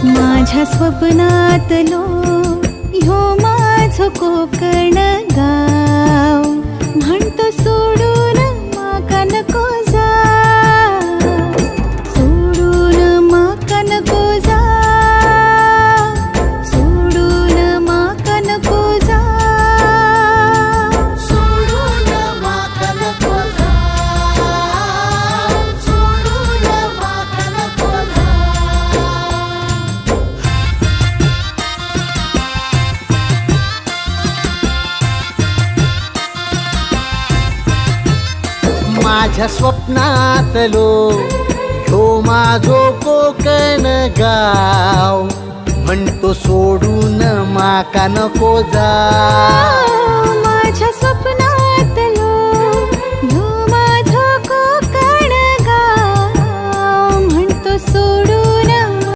माझ्या स्वप्नातलो ह्यो माझो कोकण गाव, म्हणतो सोडून माका नको जा, सोडून माका नको जा, सोडून माका नको जा, सोडून माका नको जा, सोडून माका नको जा. माझ्या स्वप्नातलो ह्यो माझो कोकण गाव, म्हणतो सोडून माका नको जा. माझ्या स्वप्नात